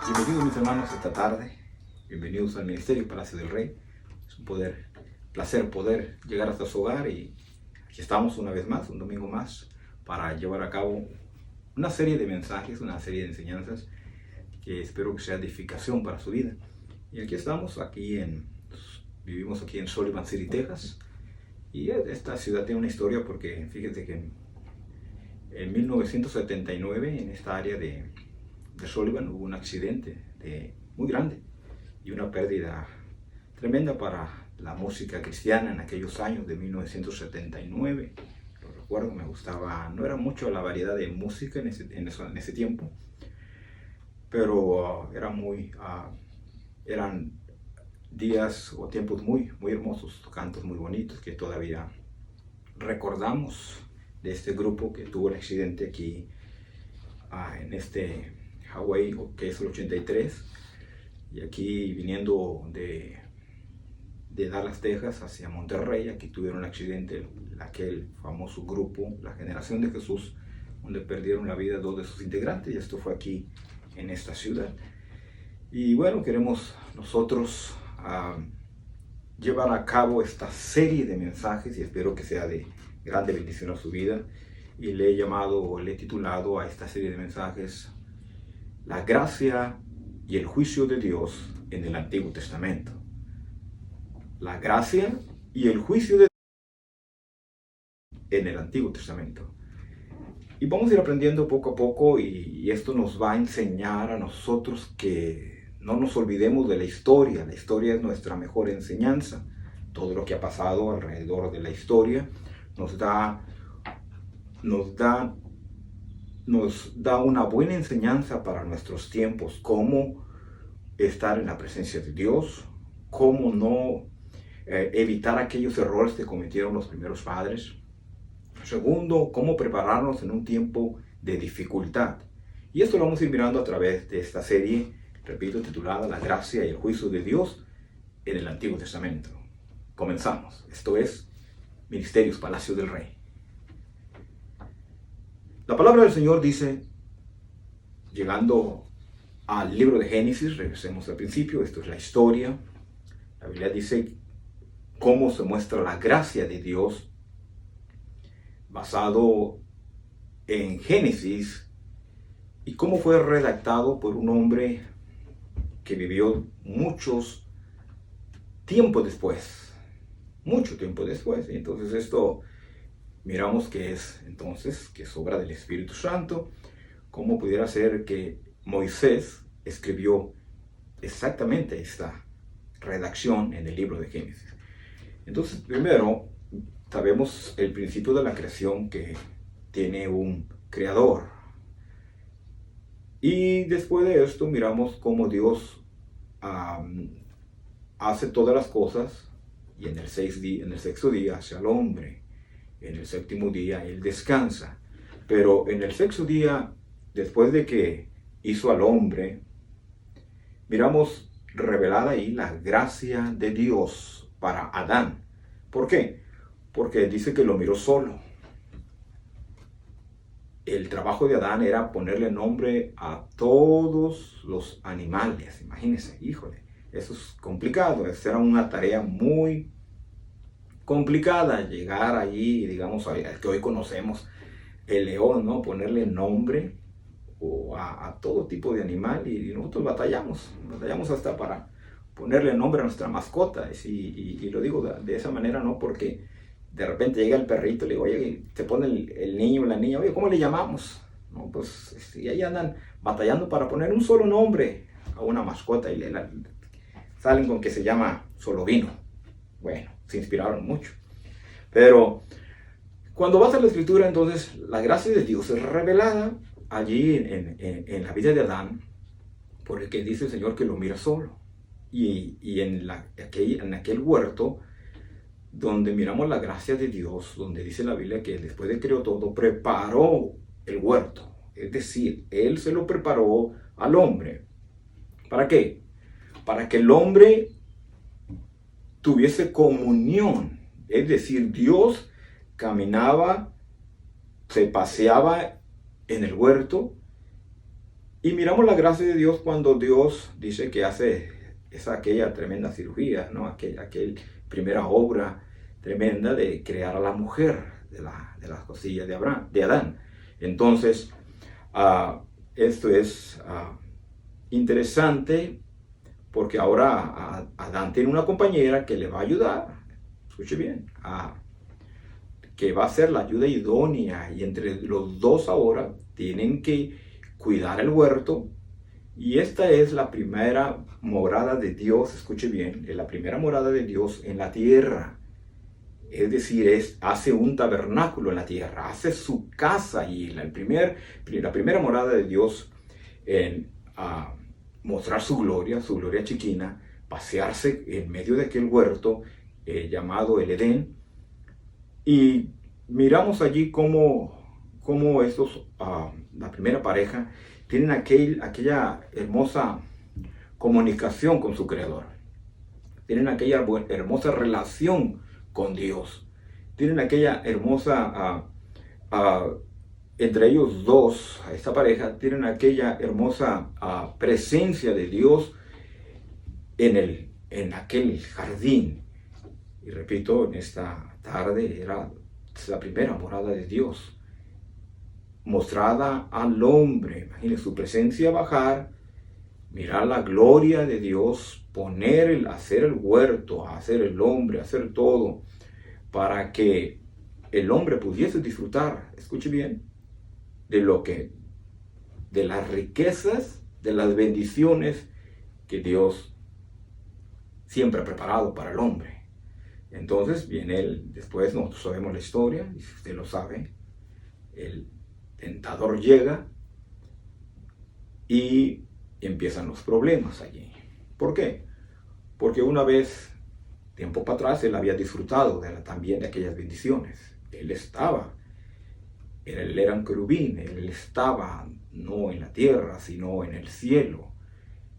Bienvenidos mis hermanos esta tarde, bienvenidos al Ministerio Palacio del Rey. Es un placer poder llegar hasta su hogar y aquí estamos una vez más, un domingo más, para llevar a cabo una serie de mensajes, una serie de enseñanzas que espero que sea edificación para su vida. Y aquí estamos, vivimos aquí en Sullivan City, Texas, y esta ciudad tiene una historia porque fíjense que en 1979 en esta área de Sullivan hubo un accidente muy grande y una pérdida tremenda para la música cristiana en aquellos años de 1979. Lo recuerdo, me gustaba, no era mucho la variedad de música en ese tiempo, pero eran días o tiempos muy hermosos, cantos muy bonitos que todavía recordamos de este grupo que tuvo el accidente aquí en Hawaii, que es el 83, y aquí viniendo de Dallas, Texas, hacia Monterrey, aquí tuvieron un accidente, aquel famoso grupo, la Generación de Jesús, donde perdieron la vida dos de sus integrantes, y esto fue aquí en esta ciudad. Y bueno, queremos nosotros llevar a cabo esta serie de mensajes y espero que sea de grande bendición a su vida. Y le he titulado a esta serie de mensajes La gracia y el juicio de Dios en el Antiguo Testamento. La gracia y el juicio de Dios en el Antiguo Testamento. Y vamos a ir aprendiendo poco a poco y esto nos va a enseñar a nosotros que no nos olvidemos de la historia. La historia es nuestra mejor enseñanza. Todo lo que ha pasado alrededor de la historia nos da una buena enseñanza para nuestros tiempos, cómo estar en la presencia de Dios, cómo no evitar aquellos errores que cometieron los primeros padres. Segundo, cómo prepararnos en un tiempo de dificultad. Y esto lo vamos a ir mirando a través de esta serie, repito, titulada La gracia y el juicio de Dios en el Antiguo Testamento. Comenzamos. Esto es Ministerios Palacio del Rey. La palabra del Señor dice, llegando al libro de Génesis, regresemos al principio, esto es la historia. La Biblia dice cómo se muestra la gracia de Dios basado en Génesis y cómo fue redactado por un hombre que vivió mucho tiempo después. Entonces esto miramos que es obra del Espíritu Santo. Cómo pudiera ser que Moisés escribió exactamente esta redacción en el libro de Génesis. Entonces, primero, sabemos el principio de la creación que tiene un creador. Y después de esto miramos cómo Dios hace todas las cosas y en el sexto día hace al hombre. En el séptimo día Él descansa. Pero en el sexto día, después de que hizo al hombre, miramos revelada ahí la gracia de Dios para Adán. ¿Por qué? Porque dice que lo miró solo. El trabajo de Adán era ponerle nombre a todos los animales. Imagínense, híjole, eso es complicado. Esa era una tarea muy complicada, llegar allí, digamos, al que hoy conocemos, el león, ¿no? Ponerle nombre a todo tipo de animal y nosotros batallamos hasta para ponerle nombre a nuestra mascota. Y lo digo de esa manera, ¿no? Porque de repente llega el perrito y le digo, oye, te pone el niño o la niña, oye, ¿cómo le llamamos? No, pues y ahí andan batallando para poner un solo nombre a una mascota y salen con que se llama Solovino. Bueno, se inspiraron mucho. Pero cuando vas a la escritura, entonces, la gracia de Dios es revelada allí en la vida de Adán, por el que dice el Señor que lo mira solo. Y en aquel huerto, donde miramos la gracia de Dios, donde dice la Biblia que después de que creó todo, preparó el huerto. Es decir, Él se lo preparó al hombre. ¿Para qué? Para que el hombre tuviese comunión. Es decir, Dios caminaba, se paseaba en el huerto Y miramos la gracia de Dios cuando Dios dice que hace aquella tremenda cirugía, ¿no? Aquella primera obra tremenda de crear a la mujer de las costillas de Adán. Entonces, esto es interesante porque ahora Adán tiene una compañera que le va a ayudar, escuche bien, que va a ser la ayuda idónea, y entre los dos ahora tienen que cuidar el huerto. Y esta es la primera morada de Dios, escuche bien, es la primera morada de Dios en la tierra. Es decir, hace un tabernáculo en la tierra, hace su casa, y la primera morada de Dios en mostrar su gloria chiquina, pasearse en medio de aquel huerto llamado el Edén. Y miramos allí cómo la primera pareja, tienen aquella hermosa comunicación con su Creador. Tienen aquella hermosa relación con Dios. Tienen aquella hermosa, entre ellos dos, esta pareja, tienen aquella hermosa presencia de Dios en aquel jardín. Y repito, en esta tarde era la primera morada de Dios mostrada al hombre. Imagínense su presencia bajar, mirar la gloria de Dios, hacer el huerto, hacer el hombre, hacer todo, para que el hombre pudiese disfrutar, escuche bien, de las riquezas, de las bendiciones que Dios siempre ha preparado para el hombre. Entonces viene después nosotros sabemos la historia, y si usted lo sabe, el tentador llega y empiezan los problemas allí. ¿Por qué? Porque una vez, tiempo para atrás, él había disfrutado también de aquellas bendiciones. Él era un querubín, él estaba no en la tierra, sino en el cielo.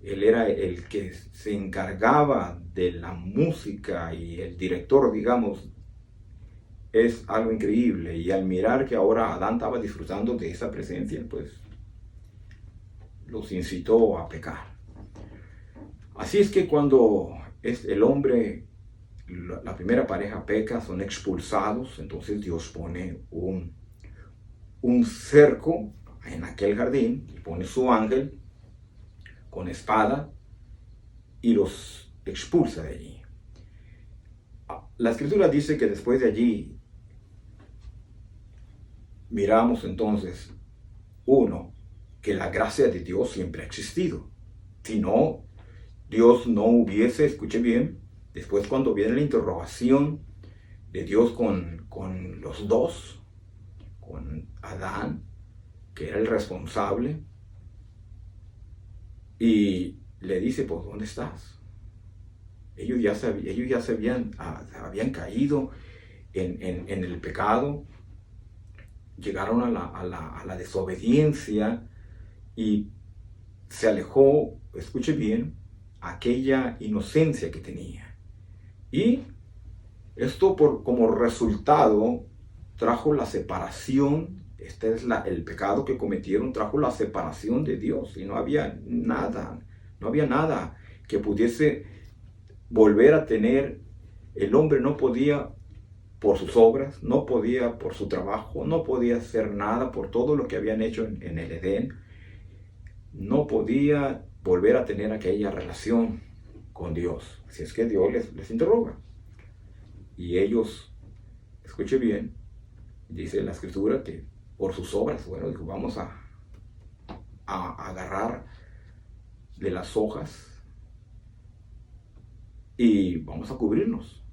Él era el que se encargaba de la música y el director, digamos. Es algo increíble, y al mirar que ahora Adán estaba disfrutando de esa presencia, pues los incitó a pecar. Así es que cuando el hombre, la primera pareja peca, son expulsados, entonces Dios pone un cerco en aquel jardín, y pone su ángel con espada y los expulsa de allí. La escritura dice que después de allí miramos entonces, que la gracia de Dios siempre ha existido. Si no, Dios no hubiese, escuche bien, después cuando viene la interrogación de Dios con los dos, con Adán, que era el responsable, y le dice, pues, ¿dónde estás? Ellos ya se habían caído en el pecado, llegaron a la desobediencia, y se alejó, escuche bien, aquella inocencia que tenía. Y esto como resultado trajo la separación. Este es el pecado que cometieron, trajo la separación de Dios, y no había nada que pudiese volver a tener. El hombre no podía por sus obras, no podía por su trabajo, no podía hacer nada por todo lo que habían hecho en el Edén. No podía volver a tener aquella relación con Dios. Así es que Dios les interroga. Y ellos, escuche bien, dice la escritura que por sus obras, bueno, dijo, vamos a agarrar de las hojas y vamos a cubrirnos.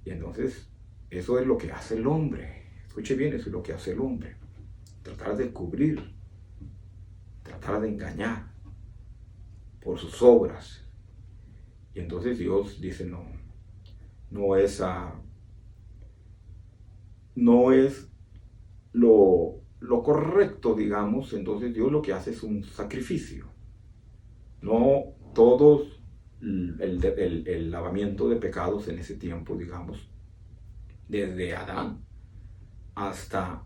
Y entonces, eso es lo que hace el hombre. Escuche bien, eso es lo que hace el hombre. Tratar de cubrir, tratar de engañar por sus obras. Y entonces Dios dice, no es lo correcto, digamos. Entonces Dios lo que hace es un sacrificio. No todos el lavamiento de pecados en ese tiempo, digamos, desde Adán hasta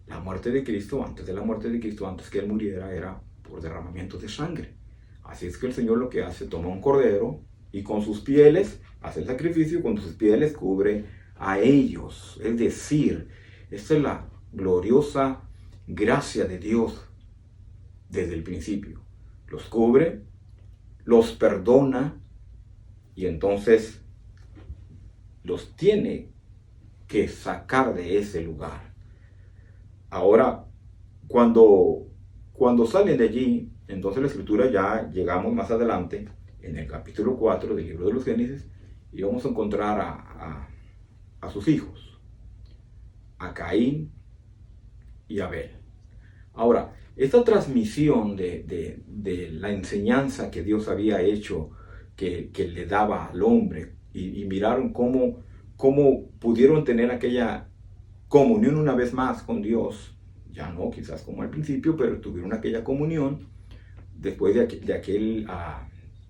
la muerte de Cristo, antes de la muerte de Cristo, antes que Él muriera, era por derramamiento de sangre. Así es que el Señor lo que hace, toma un cordero y con sus pieles hace el sacrificio, con sus pieles cubre a ellos. Es decir, esta es la gloriosa gracia de Dios desde el principio. Los cubre, los perdona y entonces los tiene que sacar de ese lugar. Ahora, cuando salen de allí, entonces la escritura, ya llegamos más adelante, en el capítulo 4 del libro de los Génesis, y vamos a encontrar a sus hijos, a Caín y Abel. Ahora, esta transmisión de la enseñanza que Dios había hecho, que le daba al hombre, y miraron cómo pudieron tener aquella comunión una vez más con Dios, ya no quizás como al principio, pero tuvieron aquella comunión después de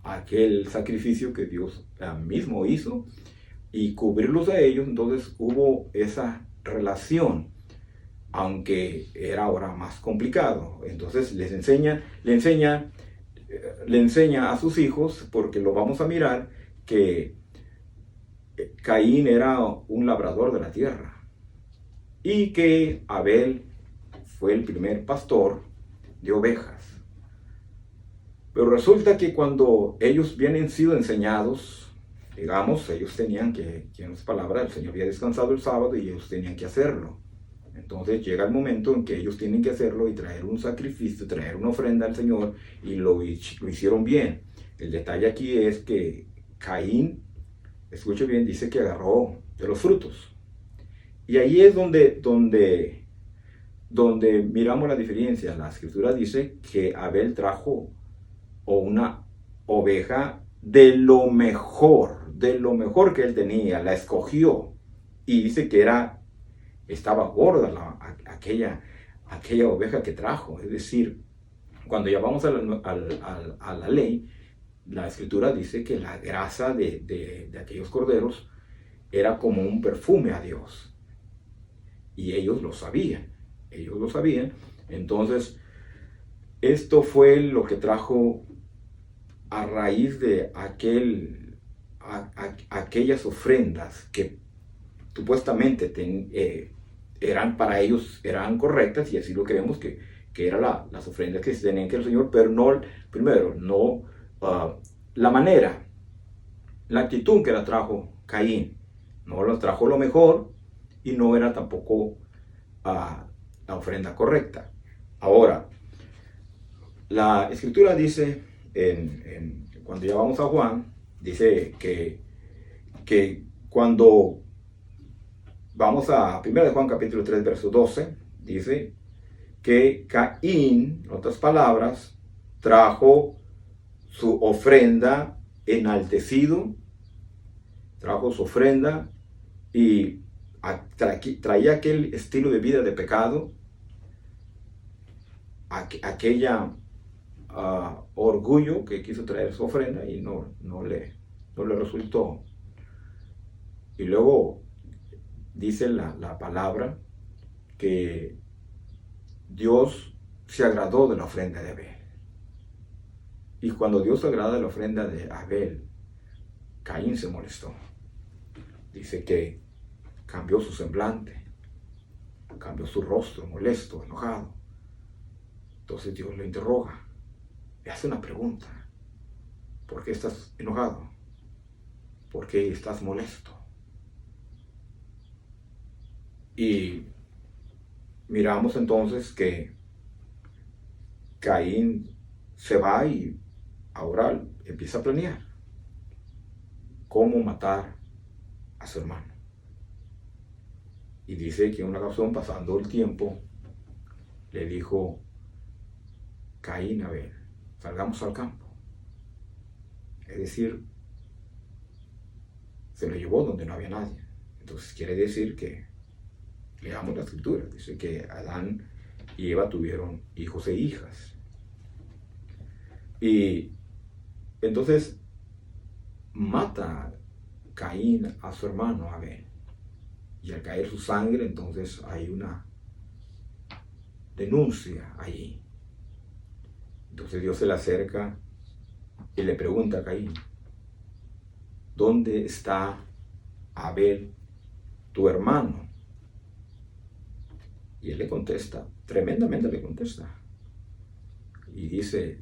aquel sacrificio que Dios mismo hizo, y cubrirlos a ellos. Entonces hubo esa relación, aunque era ahora más complicado. Entonces le enseña a sus hijos, porque lo vamos a mirar, que Caín era un labrador de la tierra y que Abel fue el primer pastor de ovejas. Pero resulta que cuando ellos vienen sido enseñados, digamos, ellos tenían que, en otras palabras, el Señor había descansado el sábado y ellos tenían que hacerlo. Entonces llega el momento en que ellos tienen que hacerlo y traer un sacrificio, traer una ofrenda al Señor, y lo hicieron bien. El detalle aquí es que Caín, escuche bien, dice que agarró de los frutos. Y ahí es donde miramos la diferencia. La escritura dice que Abel trajo una oveja de lo mejor que él tenía, la escogió, y dice que estaba gorda aquella oveja que trajo. Es decir, cuando ya vamos a la ley, la escritura dice que la grasa de aquellos corderos era como un perfume a Dios. Y ellos lo sabían. Entonces, esto fue lo que trajo a raíz de aquellas ofrendas que supuestamente eran para ellos, eran correctas, y así lo creemos que eran las ofrendas que se tenían que el Señor, pero no, primero, no la manera, la actitud que la trajo Caín, no la trajo lo mejor, y no era tampoco la ofrenda correcta. Ahora, la escritura dice, cuando ya vamos a Juan, dice que cuando vamos a 1 de Juan capítulo 3, verso 12, dice que Caín, en otras palabras, trajo su ofrenda enaltecido, trajo su ofrenda y traía aquel estilo de vida de pecado, aquella orgullo que quiso traer su ofrenda, y no le resultó. Y luego dice la palabra que Dios se agradó de la ofrenda de Abel. Y cuando Dios se agrada de la ofrenda de Abel, Caín se molestó. Dice que cambió su semblante, cambió su rostro, molesto, enojado. Entonces Dios lo interroga, le hace una pregunta: ¿por qué estás enojado? ¿Por qué estás molesto? Y miramos entonces que Caín se va y ahora empieza a planear cómo matar a su hermano. Y dice que en una ocasión, pasando el tiempo, le dijo Caín a Abel: salgamos al campo. Es decir, se lo llevó donde no había nadie. Entonces quiere decir que, leamos la escritura, dice que Adán y Eva tuvieron hijos e hijas. Y entonces mata Caín a su hermano Abel. Y al caer su sangre, entonces hay una denuncia allí. Entonces Dios se le acerca y le pregunta a Caín, ¿dónde está Abel, tu hermano? Y él le contesta, tremendamente le contesta. Y dice,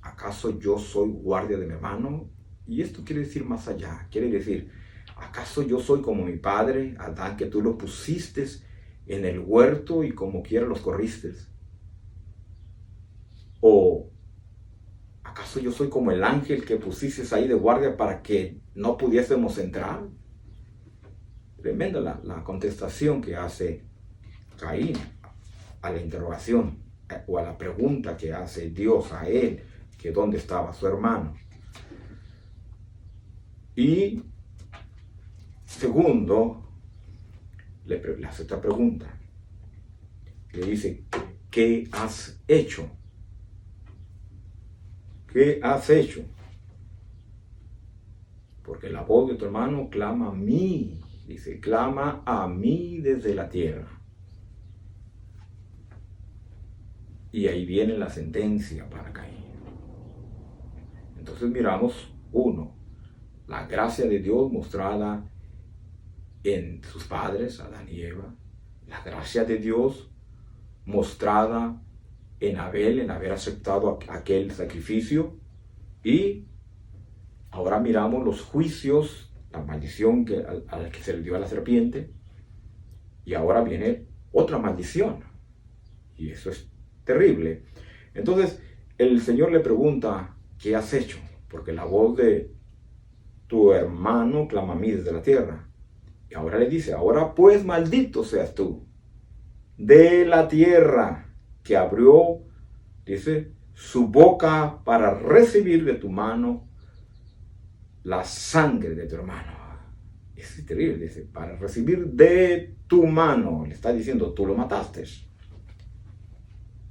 ¿acaso yo soy guardia de mi hermano? Y esto quiere decir más allá, quiere decir, ¿acaso yo soy como mi padre, Adán, que tú lo pusiste en el huerto y como quiera los corriste? ¿O acaso yo soy como el ángel que pusiste ahí de guardia para que no pudiésemos entrar? Tremenda la contestación que hace Caín a la interrogación o a la pregunta que hace Dios a él, que dónde estaba su hermano. Y segundo, le hace otra pregunta. Le dice, ¿qué has hecho? ¿Qué has hecho? Porque la voz de tu hermano clama a mí. Dice, clama a mí desde la tierra. Y ahí viene la sentencia para Caín. Entonces miramos, uno, la gracia de Dios mostrada en sus padres, Adán y Eva. La gracia de Dios mostrada en Abel, en haber aceptado aquel sacrificio. Y ahora miramos los juicios, la maldición a la que se le dio a la serpiente. Y ahora viene otra maldición. Y eso es terrible. Entonces el Señor le pregunta, ¿qué has hecho? Porque la voz de tu hermano clama a mí desde la tierra. Y ahora le dice, ahora pues maldito seas tú de la tierra, que abrió, dice, su boca para recibir de tu mano la sangre de tu hermano. Es terrible, dice, para recibir de tu mano. Le está diciendo, tú lo mataste.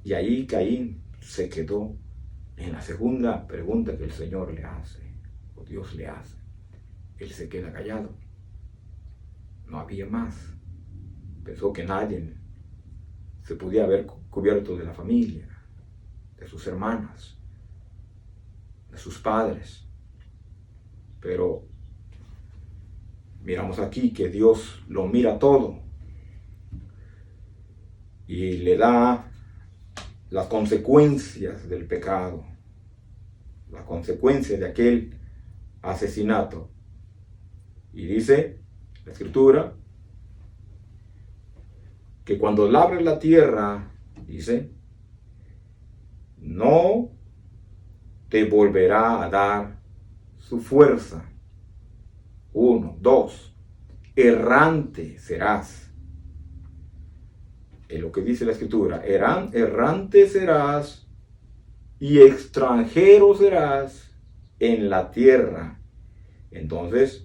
Y ahí Caín se quedó en la segunda pregunta que el Señor le hace, o Dios le hace. Él se queda callado. No había más. Pensó que nadie se podía haber cubierto de la familia, de sus hermanas, de sus padres. Pero miramos aquí que Dios lo mira todo y le da las consecuencias del pecado, las consecuencias de aquel asesinato. Y dice la Escritura que cuando labres la tierra, dice, no te volverá a dar su fuerza. 1, 2, errante serás. Es lo que dice la Escritura, errante serás y extranjero serás en la tierra. Entonces,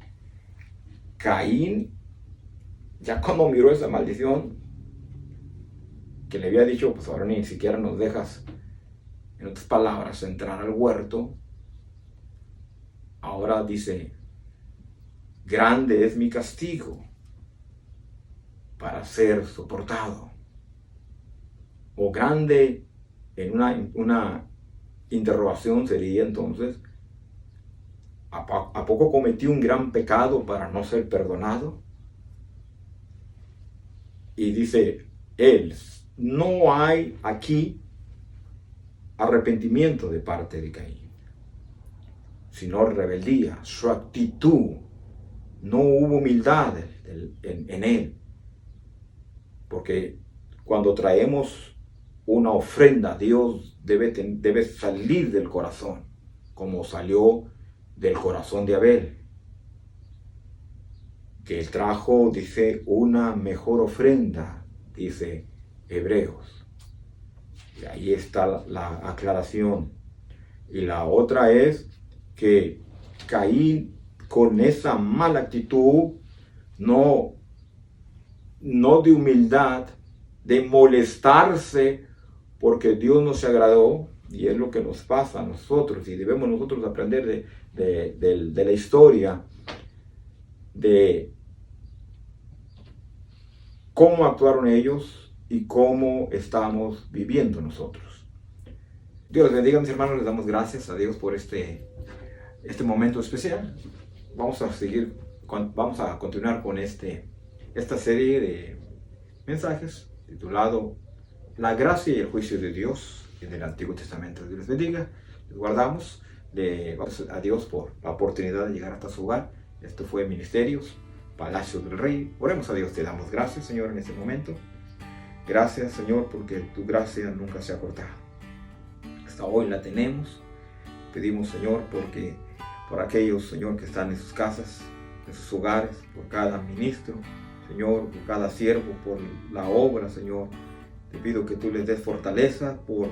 Caín, ya cuando miró esa maldición, que le había dicho, pues ahora ni siquiera nos dejas, en otras palabras, entrar al huerto, ahora dice, grande es mi castigo para ser soportado. O grande, en una interrogación sería entonces, ¿a poco cometí un gran pecado para no ser perdonado? Y dice él, no hay aquí arrepentimiento de parte de Caín, sino rebeldía, su actitud. No hubo humildad en él, porque cuando traemos una ofrenda a Dios debe salir del corazón, como salió del corazón de Abel, que él trajo, dice, una mejor ofrenda, dice Hebreos. Y ahí está la aclaración. Y la otra es que Caín, con esa mala actitud, no de humildad, de molestarse porque Dios no se agradó, y es lo que nos pasa a nosotros, y debemos nosotros aprender de la historia, de cómo actuaron ellos, y cómo estamos viviendo nosotros. Dios les bendiga, mis hermanos. Les damos gracias a Dios por este momento especial. Vamos a continuar con esta serie de mensajes titulado La gracia y el juicio de Dios en el Antiguo Testamento. Dios les bendiga. Les guardamos. Vamos a Dios por la oportunidad de llegar hasta su hogar. Esto fue Ministerios, Palacio del Rey. Oremos a Dios. Te damos gracias, Señor, en este momento. Gracias, Señor, porque tu gracia nunca se ha cortado. Hasta hoy la tenemos. Pedimos, Señor, por aquellos, Señor, que están en sus casas, en sus hogares, por cada ministro, Señor, por cada siervo, por la obra, Señor. Te pido que tú les des fortaleza por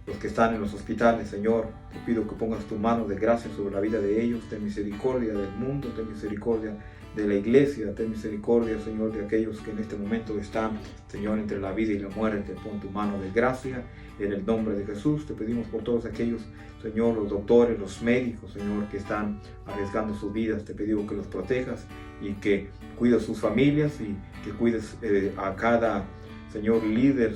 los que están en los hospitales, Señor. Te pido que pongas tu mano de gracia sobre la vida de ellos. Ten misericordia del mundo, ten misericordia de la iglesia, ten misericordia, Señor, de aquellos que en este momento están, Señor, entre la vida y la muerte. Pon tu mano de gracia en el nombre de Jesús. Te pedimos por todos aquellos, Señor, los doctores, los médicos, Señor, que están arriesgando sus vidas. Te pedimos que los protejas y que cuides sus familias y que cuides a cada, Señor, líder,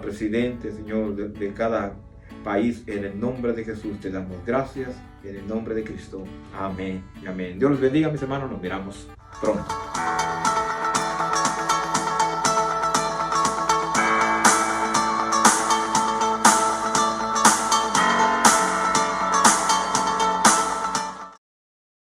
presidente, Señor, de cada país. En el nombre de Jesús te damos gracias, en el nombre de Cristo. Amén y amén. Dios los bendiga, mis hermanos. Nos miramos pronto.